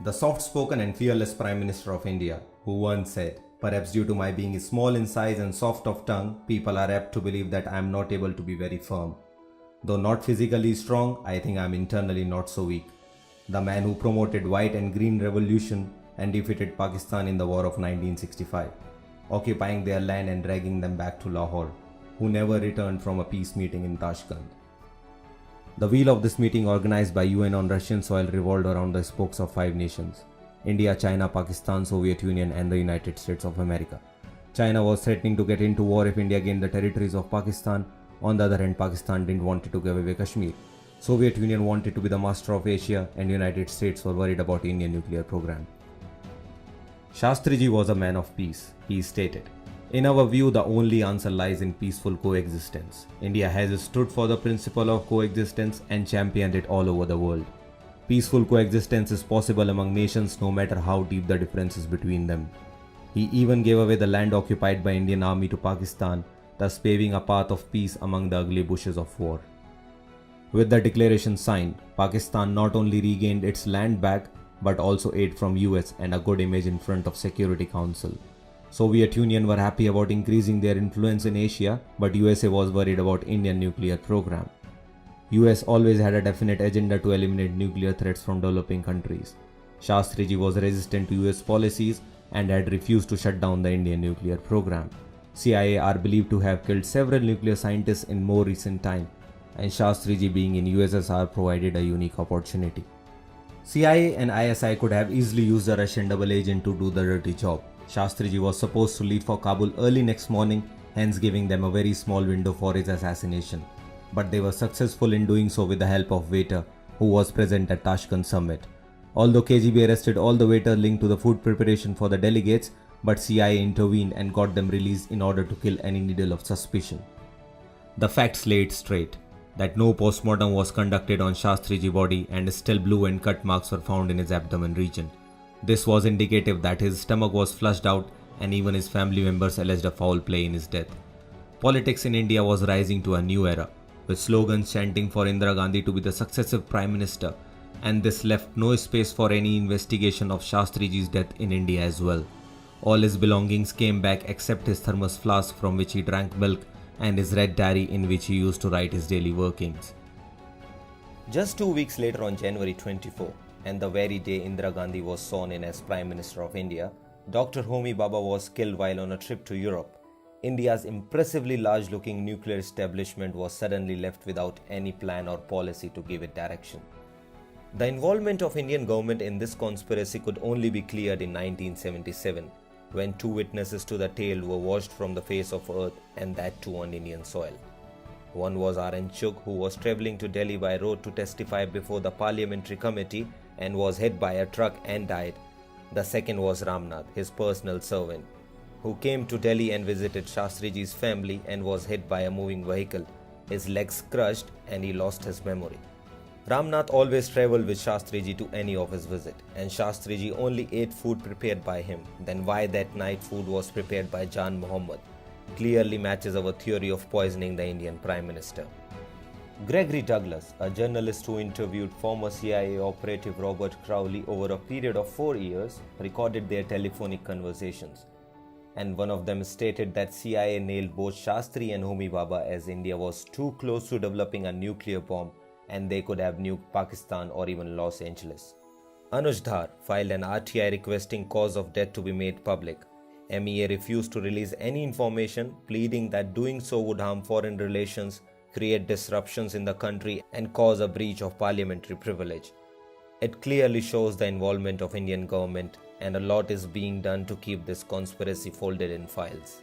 The soft-spoken and fearless Prime Minister of India, who once said, "Perhaps due to my being small in size and soft of tongue, people are apt to believe that I am not able to be very firm. Though not physically strong, I think I am internally not so weak." The man who promoted white and green revolution and defeated Pakistan in the war of 1965, occupying their land and dragging them back to Lahore, who never returned from a peace meeting in Tashkent. The wheel of this meeting, organized by UN on Russian soil, revolved around the spokes of 5 nations: India, China, Pakistan, Soviet Union and the United States of America. China was threatening to get into war if India gained the territories of Pakistan. On the other hand, Pakistan didn't want to give away Kashmir. Soviet Union wanted to be the master of Asia, and United States were worried about Indian nuclear program. Shastri ji was a man of peace, he stated. In our view, the only answer lies in peaceful coexistence. India has stood for the principle of coexistence and championed it all over the world. Peaceful coexistence is possible among nations no matter how deep the differences between them. He even gave away the land occupied by Indian army to Pakistan, thus paving a path of peace among the ugly bushes of war. With the declaration signed, Pakistan not only regained its land back but also aid from US and a good image in front of Security Council. Soviet Union were happy about increasing their influence in Asia, but USA was worried about Indian nuclear program. US always had a definite agenda to eliminate nuclear threats from developing countries. Shastri ji was resistant to US policies and had refused to shut down the Indian nuclear program. CIA are believed to have killed several nuclear scientists in more recent time, and Shastri ji being in USSR provided a unique opportunity. CIA and ISI could have easily used a Russian double agent to do the dirty job. Shastri ji was supposed to leave for Kabul early next morning, hence giving them a very small window for his assassination. But they were successful in doing so with the help of waiter who was present at Tashkent summit. Although KGB arrested all the waiters linked to the food preparation for the delegates, but CIA intervened and got them released in order to kill any needle of suspicion. The facts laid straight that no postmortem was conducted on Shastri ji's body and still blue and cut marks were found in his abdomen region. This was indicative that his stomach was flushed out, and even his family members alleged a foul play in his death. Politics in India was rising to a new era, with slogans chanting for Indira Gandhi to be the successive Prime Minister, and this left no space for any investigation of Shastri ji's death in India as well. All his belongings came back except his thermos flask from which he drank milk and his red diary in which he used to write his daily workings. Just 2 weeks later, on January 24, and the very day Indira Gandhi was sworn in as Prime Minister of India, Dr. Homi Bhabha was killed while on a trip to Europe. India's impressively large-looking nuclear establishment was suddenly left without any plan or policy to give it direction. The involvement of Indian government in this conspiracy could only be cleared in 1977, when 2 witnesses to the tale were washed from the face of earth, and that too on Indian soil. One was r.n.chugh, who was travelling to Delhi by road to testify before the parliamentary committee and was hit by a truck and died. The second was Ramnath, his personal servant, who came to Delhi and visited Shastri ji's family and was hit by a moving vehicle. His legs crushed and he lost his memory. Ramnath always travelled with Shastri ji to any of his visit, and Shastri ji only ate food prepared by him. Then why that night food was prepared by Jan Mohammed clearly matches our theory of poisoning the Indian Prime Minister. Gregory Douglas, a journalist who interviewed former CIA operative Robert Crowley over a period of 4 years, recorded their telephonic conversations. And one of them stated that CIA nailed both Shastri and Homi Bhabha as India was too close to developing a nuclear bomb and they could have nuked Pakistan or even Los Angeles. Anuj Dhar filed an RTI requesting cause of death to be made public. MEA refused to release any information, pleading that doing so would harm foreign relations, create disruptions in the country and cause a breach of parliamentary privilege. It clearly shows the involvement of Indian government, and a lot is being done to keep this conspiracy folded in files.